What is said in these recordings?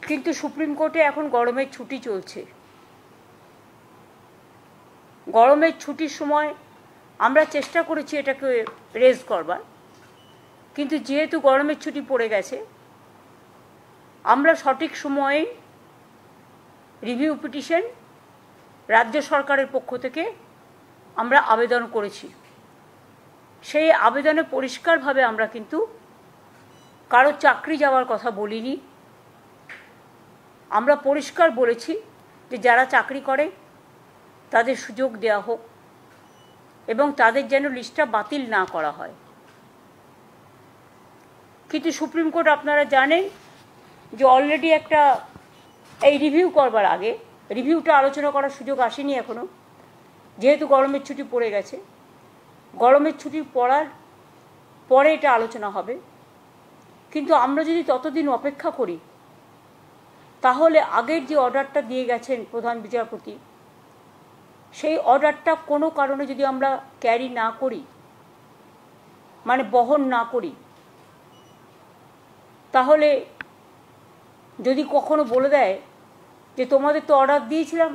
কিন্তু সুপ্রিম কোর্টে এখন গরমের ছুটি চলছে। গরমের ছুটির সময় আমরা চেষ্টা করেছি এটাকে রেজ করবার, কিন্তু যেহেতু গরমের ছুটি পড়ে গেছে, আমরা সঠিক সময়ে রিভিউ পিটিশন রাজ্য সরকারের পক্ষ থেকে আমরা আবেদন করেছি। সেই আবেদনে পরিষ্কারভাবে আমরা কিন্তু কারো চাকরি যাওয়ার কথা বলিনি। আমরা পরিষ্কার বলেছি যে যারা চাকরি করে তাদের সুযোগ দেওয়া হোক এবং তাদের যেন লিস্টটা বাতিল না করা হয়। কিন্তু সুপ্রিম কোর্ট আপনারা জানেন যে অলরেডি একটা এই রিভিউ করবার আগে রিভিউটা আলোচনা করার সুযোগ আসেনি এখনও, যেহেতু গরমের ছুটি পড়ে গেছে। গরমের ছুটির পরে এটা আলোচনা হবে। কিন্তু আমরা যদি ততদিন অপেক্ষা করি তাহলে আগের যে অর্ডারটা দিয়ে গেছেন প্রধান বিচারপতি, সেই অর্ডারটা কোনো কারণে যদি আমরা ক্যারি না করি, মানে বহন না করি, তাহলে যদি কখনো বলে দেয় যে তোমাদের তো অর্ডার দিয়েছিলাম,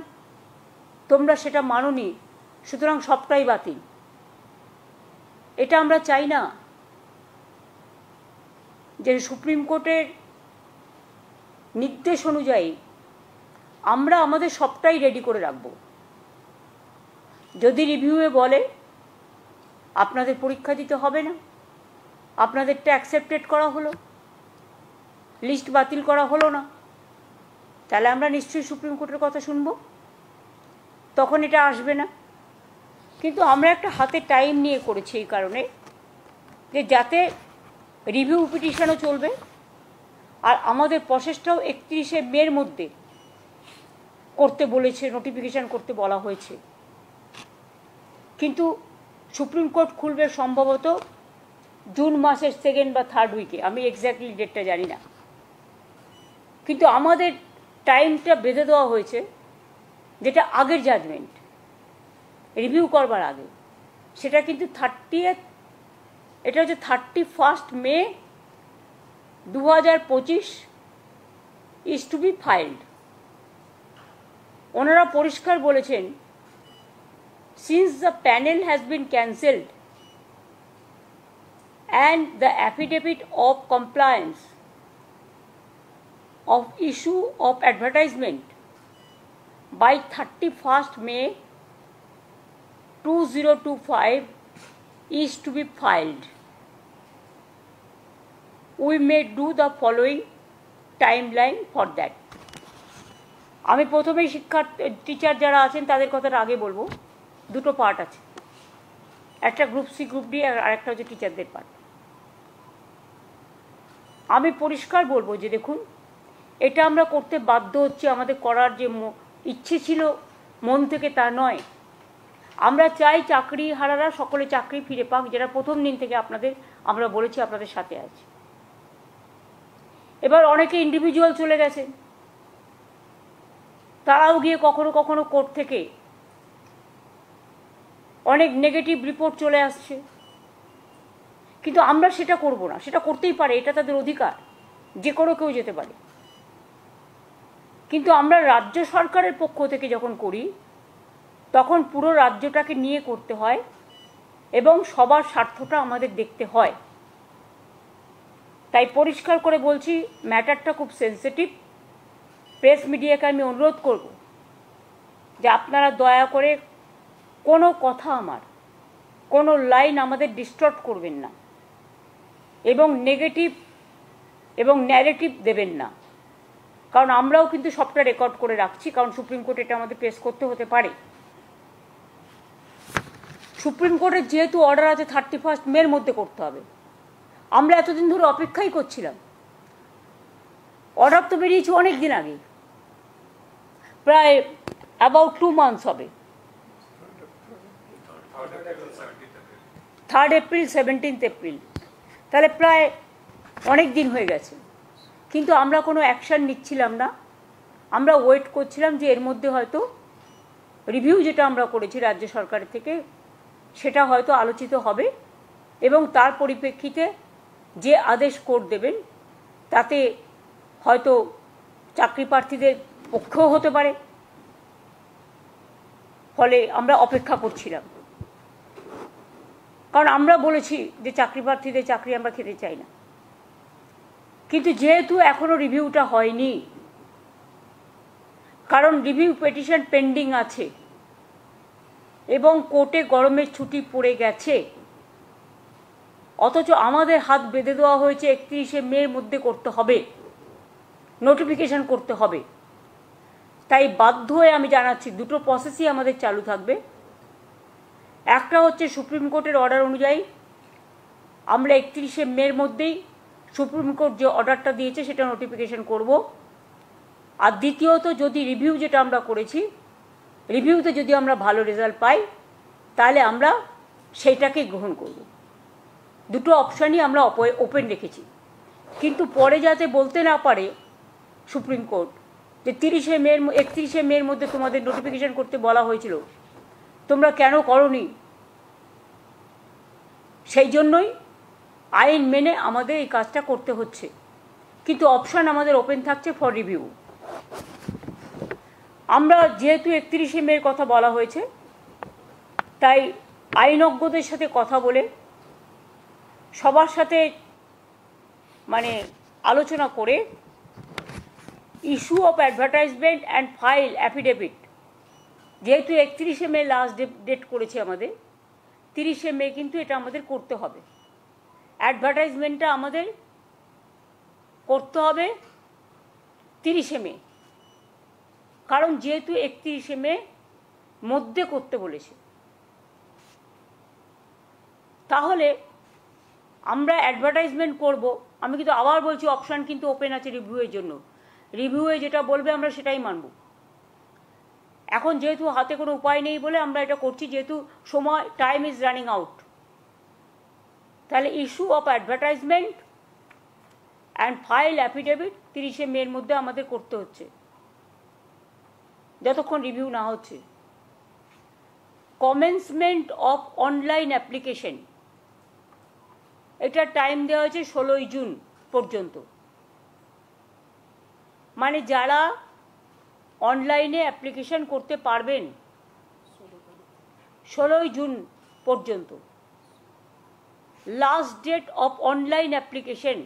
তোমরা সেটা মানোনি, সুতরাং সবটাই বাতিল, এটা আমরা চাই না। যে সুপ্রিম কোর্টের নির্দেশ অনুযায়ী আমরা আমাদের সবটাই রেডি করে রাখব। যদি রিভিউয়ে বলে আপনাদের পরীক্ষা দিতে হবে না, আপনাদেরটা অ্যাকসেপ্টেড করা হলো, লিস্ট বাতিল করা হলো না, তাহলে আমরা নিশ্চয়ই সুপ্রিম কোর্টের কথা শুনব, তখন এটা আসবে না। কিন্তু আমরা একটা হাতে টাইম নিয়ে করেছি এই কারণে যে যাতে রিভিউ পিটিশনও চলবে আর আমাদের প্রসেসটাও 31শে মের মধ্যে করতে বলেছে, নোটিফিকেশান করতে বলা হয়েছে। কিন্তু সুপ্রিম কোর্ট খুলবে সম্ভবত জুন মাসের 2nd বা 3rd উইকে, আমি এক্স্যাক্টলি ডেটটা জানি না। কিন্তু আমাদের টাইমটা বেঁধে দেওয়া হয়েছে, যেটা আগের জাজমেন্ট রিভিউ করবার আগে, সেটা কিন্তু 30th, এটা হচ্ছে 31st মে 2025 ইজ টু বি ফাইল্ড। ওনারা পরিষ্কার বলেছেন, since the panel has been cancelled and the affidavit of compliance of issue of advertisement by 31st May 2025 is to be filed, we may do the following timeline for that. আমি প্রথমেই teacher যারা আছেন তাদের কথাটা আগে বলবো। দুটো part আছে, একটা গ্রুপ সি গ্রুপ ডি আর একটা হচ্ছে টিচারদের পার্ট। আমি পরিষ্কার বলবো যে দেখুন, এটা আমরা করতে বাধ্য হচ্ছি, আমাদের করার যে ইচ্ছে ছিল মন থেকে তা নয়। আমরা চাই চাকরি হারারা সকলে চাকরি ফিরে পাক, যারা প্রথম দিন থেকে আমরা বলেছি আপনাদের সাথে আছি। এবার অনেকে ইন্ডিভিজুয়াল চলে গেছে, তারাও গিয়ে কখনো কখনো কোর্ট থেকে অনেক নেগেটিভ রিপোর্ট চলে আসছে, কিন্তু আমরা সেটা করব না। সেটা করতেই পারে, এটা তাদের অধিকার, যে কোনো কেউ যেতে পারে। কিন্তু আমরা রাজ্য সরকারের পক্ষ থেকে যখন করি তখন পুরো রাজ্যটাকে নিয়ে করতে হয় এবং সবার স্বার্থটা আমাদের দেখতে হয়। তাই পরিষ্কার করে বলছি, ম্যাটারটা খুব সেন্সিটিভ। প্রেস মিডিয়াকে আমি অনুরোধ করব যে আপনারা দয়া করে কোনো কথা, কোনো লাইন আমাদের ডিস্টর্ব করবেন না এবং নেগেটিভ এবং ন্যারেটিভ দেবেন না, কারণ আমরাও কিন্তু সবটা রেকর্ড করে রাখছি, কারণ সুপ্রিম কোর্ট এটা আমাদের পেশ করতে হতে পারে। সুপ্রিম কোর্টের যেহেতু অর্ডার আছে 31st মের মধ্যে করতে হবে, আমরা এতদিন ধরে অপেক্ষাই করছিলাম। অর্ডার তো বেরিয়েছে অনেক দিন আগে, প্রায় অ্যাবাউট 2 months হবে। 3rd এপ্রিল 17th এপ্রিল, তাহলে প্রায় অনেক দিন হয়ে গেছে। কিন্তু আমরা কোনো অ্যাকশান নিচ্ছিলাম না, আমরা ওয়েট করছিলাম যে এর মধ্যে হয়তো রিভিউ যেটা আমরা করেছি রাজ্য সরকারের থেকে সেটা হয়তো আলোচিত হবে এবং তার পরিপ্রেক্ষিতে যে আদেশ কোর্ট দেবেন তাতে হয়তো চাকরি প্রার্থীদের পক্ষেও হতে পারে। ফলে আমরা অপেক্ষা করছিলাম, কারণ আমরা বলেছি যে চাকরি প্রার্থীদের চাকরি আমরা খেতে চাই না। কিন্তু যেহেতু এখনো রিভিউটা হয়নি, কারণ রিভিউ পিটিশন পেন্ডিং আছে এবং কোর্টে গরমের ছুটি পড়ে গেছে, অথচ আমাদের হাত বেঁধে দেওয়া হয়েছে 31শে মের মধ্যে করতে হবে, নোটিফিকেশন করতে হবে। তাই বাধ্য হয়ে আমি জানাচ্ছি দুটো প্রসেসই আমাদের চালু থাকবে। একটা হচ্ছে সুপ্রিম কোর্টের অর্ডার অনুযায়ী আমরা 31শে মের মধ্যেই সুপ্রিম কোর্ট যে অর্ডারটা দিয়েছে সেটা নোটিফিকেশন করব। আর দ্বিতীয়ত, যদি রিভিউ যেটা আমরা করেছি, রিভিউতে যদি আমরা ভালো রেজাল্ট পাই তাহলে আমরা সেইটাকে গ্রহণ করব। দুটো অপশানই আমরা ওপেন রেখেছি। কিন্তু পরে যাতে বলতে না পারে সুপ্রিম কোর্ট যে 31শে মের মধ্যে তোমাদের নোটিফিকেশন করতে বলা হয়েছিল, তোমরা কেন করোনি, সেই জন্যই আইন মেনে আমাদের এই কাজটা করতে হচ্ছে। কিন্তু অপশান আমাদের ওপেন থাকছে ফর রিভিউ। আমরা যেহেতু 31শে মের কথা বলা হয়েছে, তাই আইনজ্ঞদের সাথে কথা বলে সবার সাথে আলোচনা করে issue of advertisement and file affidavit, যেহেতু 31শে মে লাস্ট ডেট করেছে আমাদের, 30শে মে কিন্তু এটা আমাদের করতে হবে। অ্যাডভার্টাইজমেন্টটা আমাদের করতে হবে 30শে মে, কারণ যেহেতু 31শে মে মধ্যে করতে বলেছে। তাহলে আমরা অ্যাডভার্টাইজমেন্ট করব। আমি কিন্তু আবার বলছি অপশান কিন্তু ওপেন আছে রিভিউয়ের জন্য। রিভিউয়ে যেটা বলবে আমরা সেটাই মানব। এখন যেহেতু হাতে কোনো উপায় নেই বলে আমরা এটা করছি, যেহেতু সময় টাইম ইজ রানিং আউট। তাহলে issue of advertisement and file affidavit 30শে মের মধ্যে আমাদের করতে হচ্ছে, যতক্ষণ রিভিউ না হচ্ছে। কমেন্সমেন্ট অফ অনলাইন অ্যাপ্লিকেশন, এটা টাইম দেওয়া হয়েছে 16ই জুন পর্যন্ত। মানে যারা অনলাইনে অ্যাপ্লিকেশন করতে পারবেন 16ই জুন পর্যন্ত। Last date of online application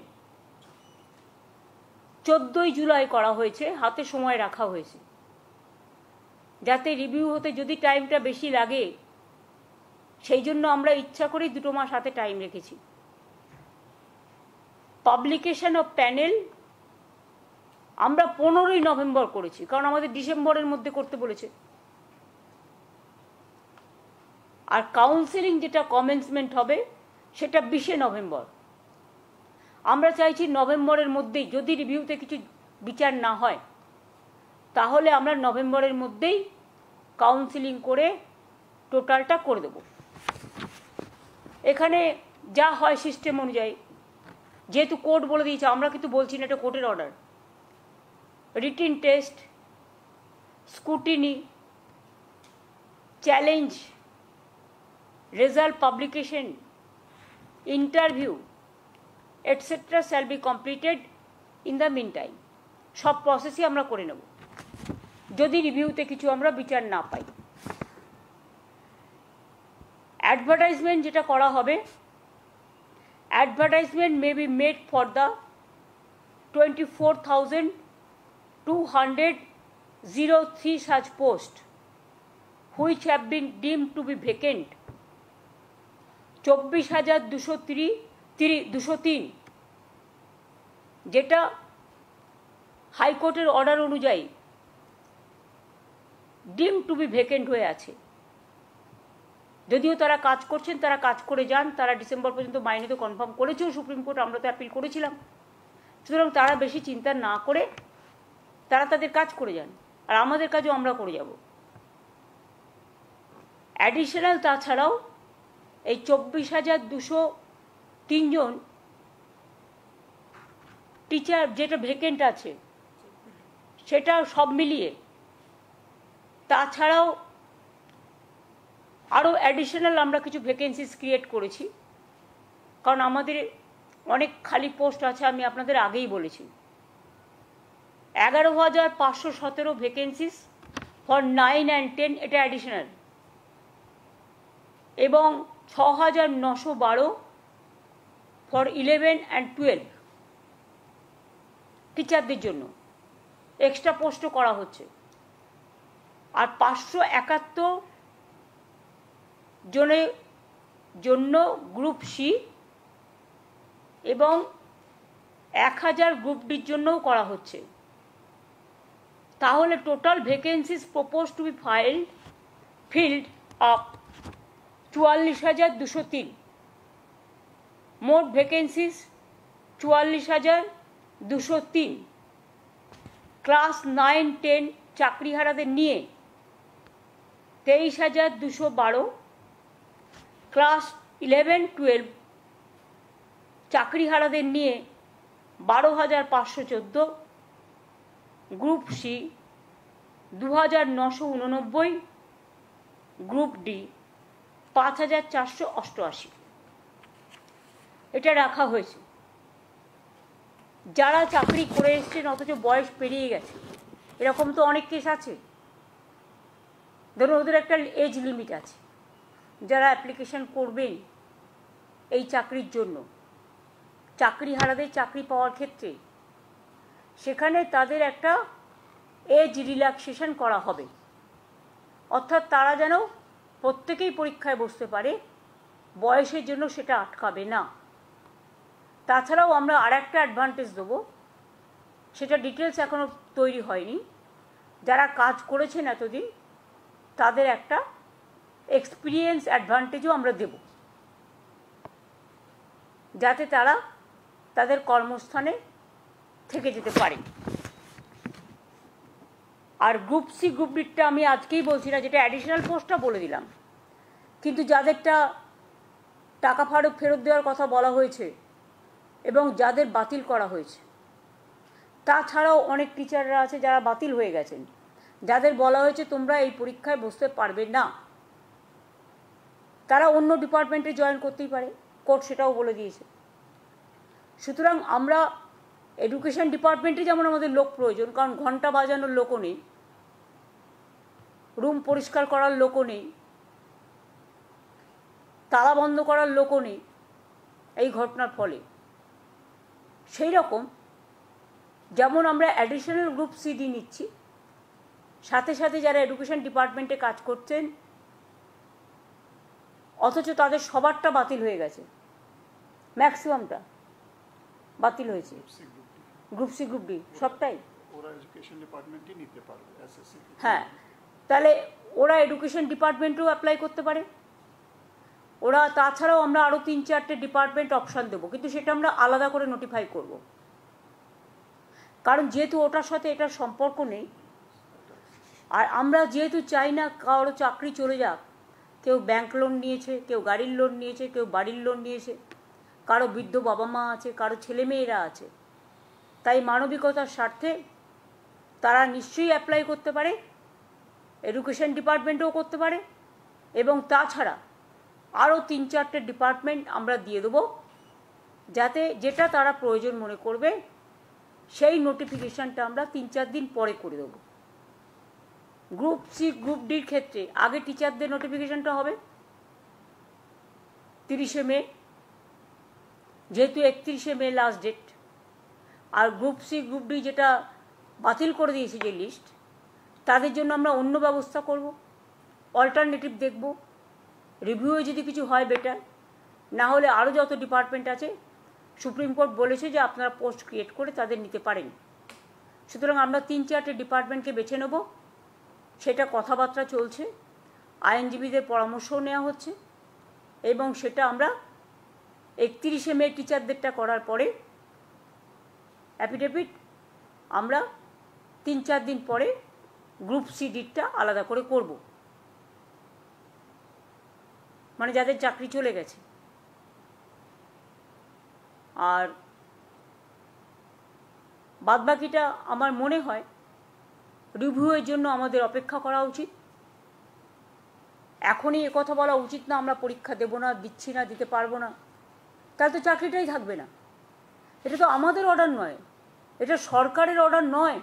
14ই জুলাই করা হয়েছে, হাতে সময় রাখা হয়েছে, যাতে রিভিউ হতে যদি টাইমটা বেশি লাগে সেই জন্য আমরা ইচ্ছা করেই 2 মাস হাতে টাইম রেখেছি। পাবলিকেশন অফ প্যানেল আমরা 15ই নভেম্বর করেছি, কারণ আমাদের ডিসেম্বরের মধ্যে করতে বলেছে। আর কাউন্সেলিং যেটা কমেন্সমেন্ট হবে সেটা 20শে নভেম্বর। আমরা চাইছি নভেম্বরের মধ্যেই, যদি রিভিউতে কিছু বিচার না হয় তাহলে আমরা নভেম্বরের মধ্যেই কাউন্সেলিং করে টোটালটা করে দেব। এখানে যা হয় সিস্টেম অনুযায়ী, যেহেতু কোর্ট বলে দিয়েছে, আমরা কিন্তু বলছি না, এটা কোর্টের order. Written test, scrutiny, challenge, result publication, interview etcetera shall be completed in the mean time. সব প্রসেসই আমরা করে নেব যদি রিভিউতে কিছু আমরা বিচার না পাই। অ্যাডভার্টাইজমেন্ট যেটা করা হবে, advertisement may be made for the 24,203 such posts which have been deemed to be vacant। 24,203 যেটা হাইকোর্টের অর্ডার অনুযায়ী ডিম টু বি ভ্যাকেন্ট হয়ে আছে। যদিও তারা কাজ করছেন, তারা কাজ করে যান, তারা ডিসেম্বর পর্যন্ত মাইনে তো কনফার্ম করেছেও সুপ্রিম কোর্ট, আমরা তো অ্যাপিল করেছিলাম। সুতরাং তারা বেশি চিন্তা না করে তারা তাদের কাজ করে যান, আর আমাদের কাজও আমরা করে যাব। অ্যাডিশনাল তাছাড়াও এই 24,203 জন টিচার যেটা ভ্যাকেন্ট আছে সেটা সব মিলিয়ে, তাছাড়াও আরও অ্যাডিশনাল আমরা কিছু ভ্যাকেন্সিস ক্রিয়েট করেছি, কারণ আমাদের অনেক খালি পোস্ট আছে, আমি আপনাদের আগেই বলেছি। 11,517 ভ্যাকেন্সিস ফর 9 and 10, এটা অ্যাডিশনাল, এবং 6,912 ফর 11 and 12 টিচারদের জন্য এক্সট্রা পোস্টও করা হচ্ছে। আর 571 জনের জন্য গ্রুপ সি এবং 1000 গ্রুপ ডির জন্যও করা হচ্ছে। তাহলে total vacancies propose to B filled up 44,203। মোট ভ্যাকেন্সিস 44,203। ক্লাস 9-10 চাকরিহারাদের নিয়ে 23,212, ক্লাস 11-12 চাকরিহারাদের নিয়ে 12,514, গ্রুপ সি 2,989, গ্রুপ ডি 5,488। এটা রাখা হয়েছে। যারা চাকরি করে এসছেন অথচ বয়স পেরিয়ে গেছে, এরকম তো অনেক কেস আছে। ধরুন ওদের একটা এজ লিমিট আছে, যারা অ্যাপ্লিকেশন করবেন এই চাকরির জন্য, চাকরিহারাদের চাকরি পাওয়ার ক্ষেত্রে, সেখানে তাদের একটা এজ রিল্যাক্সেশন করা হবে, অর্থাৎ তারা যেন প্রত্যেকেই পরীক্ষায় বসতে পারে, বয়সের জন্য সেটা আটকাবে না। তাছাড়াও আমরা আর একটা অ্যাডভান্টেজ দেবো, সেটা ডিটেলস এখনও তৈরি হয়নি। যারা কাজ করেছেন এতদিন তাদের একটা এক্সপিরিয়েন্স অ্যাডভান্টেজও আমরা দেব, যাতে তারা তাদের কর্মস্থানে থেকে যেতে পারে। আর গ্রুপ সি গ্রুপ ডিটা আমি আজকেই বলছি না, যেটা অ্যাডিশনাল পোস্টটা বলে দিলাম। কিন্তু যাদেরটা টাকা ফেরত দেওয়ার কথা বলা হয়েছে এবং যাদের বাতিল করা হয়েছে, তাছাড়াও অনেক টিচাররা আছে যারা বাতিল হয়ে গেছেন, যাদের বলা হয়েছে তোমরা এই পরীক্ষায় বসতে পারবে না, তারা অন্য ডিপার্টমেন্টে জয়েন করতেই পারে, কোর্ট সেটাও বলে দিয়েছে। সুতরাং আমরা এডুকেশন ডিপার্টমেন্টে যেমন আমাদের লোক প্রয়োজন, কারণ ঘন্টা বাজানোর লোকও নেই, রুম পরিষ্কার করার লোকও নেই, তালা বন্ধ করার লোকও নেই এই ঘটনার ফলে, সেই রকম যেমন আমরা অ্যাডিশনাল গ্রুপ সিডি নিচ্ছি, সাথে সাথে যারা এডুকেশন ডিপার্টমেন্টে কাজ করছেন অথচ তাদের সবারটা বাতিল হয়ে গেছে, ম্যাক্সিমামটা বাতিল হয়েছে, গ্রুপ সি গ্রুপ ডি সবটাই, হ্যাঁ, তাহলে ওরা এডুকেশন ডিপার্টমেন্টেও অ্যাপ্লাই করতে পারে। ওরা তাছাড়াও আমরা আরও 3-4টে ডিপার্টমেন্ট অপশান দেবো, কিন্তু সেটা আমরা আলাদা করে নোটিফাই করব, কারণ যেহেতু ওটার সাথে এটার সম্পর্ক নেই। আর আমরা যেহেতু চাই না কারো চাকরি চলে যাক, কেউ ব্যাংক লোন নিয়েছে, কেউ গাড়ির লোন নিয়েছে, কেউ বাড়ির লোন নিয়েছে, কারো বৃদ্ধ বাবা মা আছে, কারো ছেলেমেয়েরা আছে, তাই মানবিকতার স্বার্থে তারা নিশ্চয়ই অ্যাপ্লাই করতে পারে, এডুকেশন ডিপার্টমেন্টেও করতে পারে, এবং তাছাড়া আরও 3-4টে ডিপার্টমেন্ট আমরা দিয়ে দেবো, যাতে যেটা তারা প্রয়োজন মনে করবে সেই নোটিফিকেশানটা আমরা 3-4 দিন পরে করে দেবো। গ্রুপ সি গ্রুপ ডির ক্ষেত্রে আগে টিচারদের নোটিফিকেশানটা হবে 30শে মে, যেহেতু 31শে মে লাস্ট ডেট। আর গ্রুপ সি গ্রুপ ডি যেটা বাতিল করে দিয়েছে যে লিস্ট, তাদের জন্য আমরা অন্য ব্যবস্থা করব, অল্টারনেটিভ দেখব, রিভিউয়ে যদি কিছু হয় বেটার, না হলে আরও যত ডিপার্টমেন্ট আছে সুপ্রিম কোর্ট বলেছে যে আপনারা পোস্ট ক্রিয়েট করে তাদের নিতে পারেন। সুতরাং আমরা 3-4টে ডিপার্টমেন্টকে বেছে নেব, সেটা কথাবার্তা চলছে, আইনজীবীদের পরামর্শও নেওয়া হচ্ছে, এবং সেটা আমরা 31শে মে টিচারদেরটা করার পরে অ্যাফিডেভিট আমরা 3-4 দিন পরে গ্রুপ সি ডিটা আলাদা করে করব, মানে যাদের চাকরি চলে গেছে। আর বাদবাকিটা আমার মনে হয় রিভিউয়ের জন্য আমাদের অপেক্ষা করা উচিত। এখনই একথা বলা উচিত না আমরা পরীক্ষা দেব না, দিচ্ছি না, দিতে পারবো না, তাহলে তো চাকরিটাই থাকবে না। এটা তো আমাদের অর্ডার নয়, এটা সরকারের অর্ডার নয়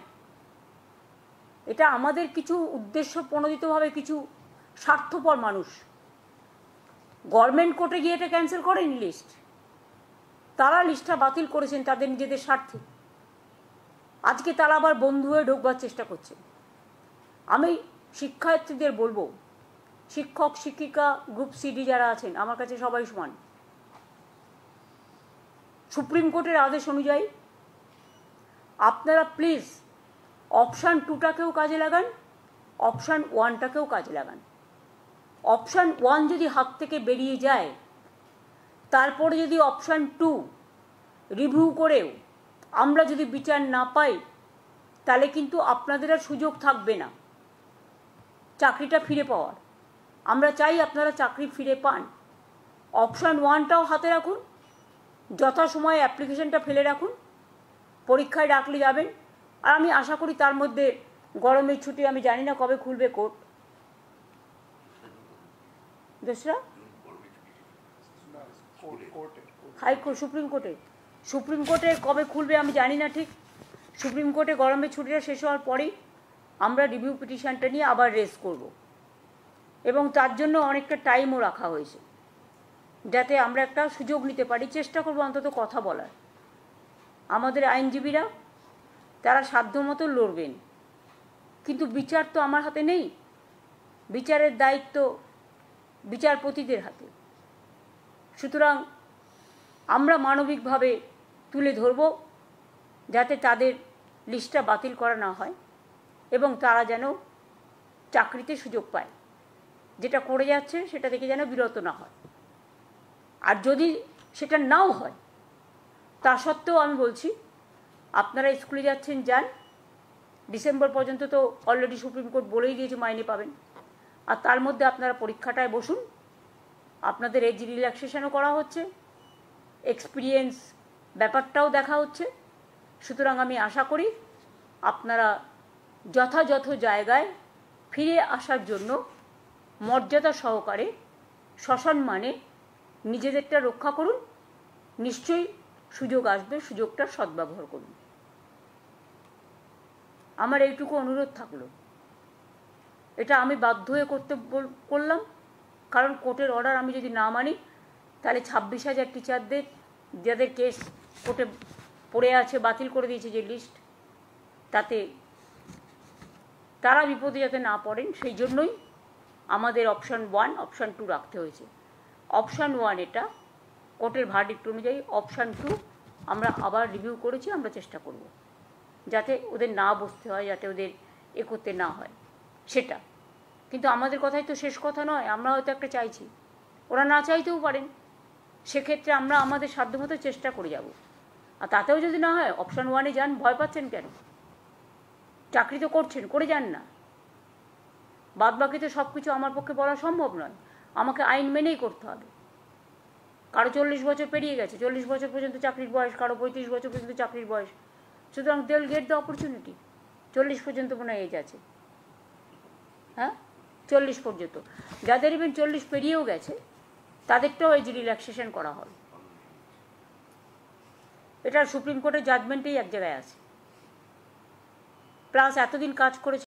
এটা আমাদের কিছু উদ্দেশ্য প্রণোদিতভাবে কিছু স্বার্থপর মানুষ গভর্নমেন্ট কোর্টে গিয়ে এটা ক্যান্সেল করেনি লিস্ট, তারা লিস্টটা বাতিল করেছেন তাদের নিজেদের স্বার্থে। আজকে তারা আবার বন্ধু হয়ে ঢোকবার চেষ্টা করছে। আমি শিক্ষার্থীদের বলবো, শিক্ষক শিক্ষিকা গ্রুপ সিডি যারা আছেন আমার কাছে সবাই সমান। সুপ্রিম কোর্টের আদেশ অনুযায়ী আপনারা প্লিজ অপশান 2টাকেও কাজে লাগান, অপশান 1টাকেও কাজে লাগান। অপশান 1 যদি হাত থেকে বেরিয়ে যায়, তারপরে যদি অপশান 2 রিভিউ করেও আমরা যদি বিচার না পাই, তাহলে কিন্তু আপনাদের আর সুযোগ থাকবে না চাকরিটা ফিরে পাওয়ার। আমরা চাই আপনারা চাকরি ফিরে পান। অপশান 1টাও হাতে রাখুন, যথাসময়ে অ্যাপ্লিকেশনটা ফেলে রাখুন, পরীক্ষায় ডাকলে যাবেন। আর আমি আশা করি তার মধ্যে গরমের ছুটি, আমি জানি না কবে খুলবে কোর্ট, দোসরা হাইকোর্ট সুপ্রিম কোর্টে কবে খুলবে আমি জানি না ঠিক। সুপ্রিম কোর্টে গরমের ছুটিটা শেষ হওয়ার পরেই আমরা রিভিউ পিটিশনটা নিয়ে আবার রেজ করব, এবং তার জন্য অনেকটা টাইমও রাখা হয়েছে যাতে আমরা একটা সুযোগ নিতে পারি। চেষ্টা করবো অন্তত কথা বলার। আমাদের আইনজীবীরা তারা সাধ্যমতো লড়বেন, কিন্তু বিচার তো আমার হাতে নেই, বিচারের দায়িত্ব বিচারপতিদের হাতে। সুতরাং আমরা মানবিকভাবে তুলে ধরব যাতে তাদের লিস্টটা বাতিল করা না হয় এবং তারা যেন চাকরিতে সুযোগ পায়। যেটা করে যাচ্ছে সেটা থেকে যেন বিরত না হয়। আর যদি সেটা নাও হয়, তা সত্ত্বেও আমি বলছি আপনারা স্কুলে যাচ্ছেন যান, ডিসেম্বর পর্যন্ত তো অলরেডি সুপ্রিম কোর্ট বলেই দিয়েছে মাইনে পাবেন। আর তার মধ্যে আপনারা পরীক্ষাটায় বসুন, আপনাদের এজ রিল্যাক্সেশনও করা হচ্ছে, এক্সপিরিয়েন্স ব্যাপারটাও দেখা হচ্ছে। সুতরাং আমি আশা করি আপনারা যথাযথ জায়গায় ফিরে আসার জন্য মর্যাদা সহকারে সসম্মানে নিজেদেরটা রক্ষা করুন। নিশ্চয়ই সুযোগ আসবে, সুযোগটার সদ্ব্যবহার করুন। আমার এইটুকু অনুরোধ থাকলো। এটা আমি বাধ্য হয়ে করলাম, কারণ কোর্টের অর্ডার আমি যদি না মানি তাহলে 26,000 টিচারদের যাদের কেস কোর্টে পড়ে আছে, বাতিল করে দিয়েছে যে লিস্ট, তাতে তারা বিপদে যাতে না পড়েন সেই জন্যই আমাদের অপশান 1 অপশান 2 রাখতে হয়েছে। অপশান 1 এটা কোর্টের ভার্ডিক্ট অনুযায়ী, অপশান 2 আমরা আবার রিভিউ করেছি। আমরা চেষ্টা করব যাতে ওদের না বসতে হয়, যাতে ওদের করতে না হয় সেটা। কিন্তু আমাদের কথাই তো শেষ কথা নয়, আমরা হয়তো একটা চাইছি, ওরা না চাইতেও পারেন। সেক্ষেত্রে আমরা আমাদের সাধ্যমতো চেষ্টা করে যাব। আর তাতেও যদি না হয় অপশান 1-এ যান। ভয় পাচ্ছেন কেন? চাকরি তো করছেন, করে যান না। বাদ বাকি তো সব কিছু আমার পক্ষে বলা সম্ভব নয়, আমাকে আইন মেনেই করতে হবে। কারো 40 বছর পেরিয়ে গেছে, 40 বছর পর্যন্ত চাকরির বয়স, কারো 35 বছর পর্যন্ত চাকরির বয়স। সুতরাং they will get the opportunity. 40 পর্যন্ত মনে হয় এজ আছে, হ্যাঁ 40 পর্যন্ত। যাদের ইভেন 40 পেরিয়েও গেছে তাদেরটাও এজ রিল্যাক্সেশন করা হবে। এটা সুপ্রিম কোর্টের জাজমেন্টেই এক জায়গায় আছে। প্লাস এতদিন কাজ করেছে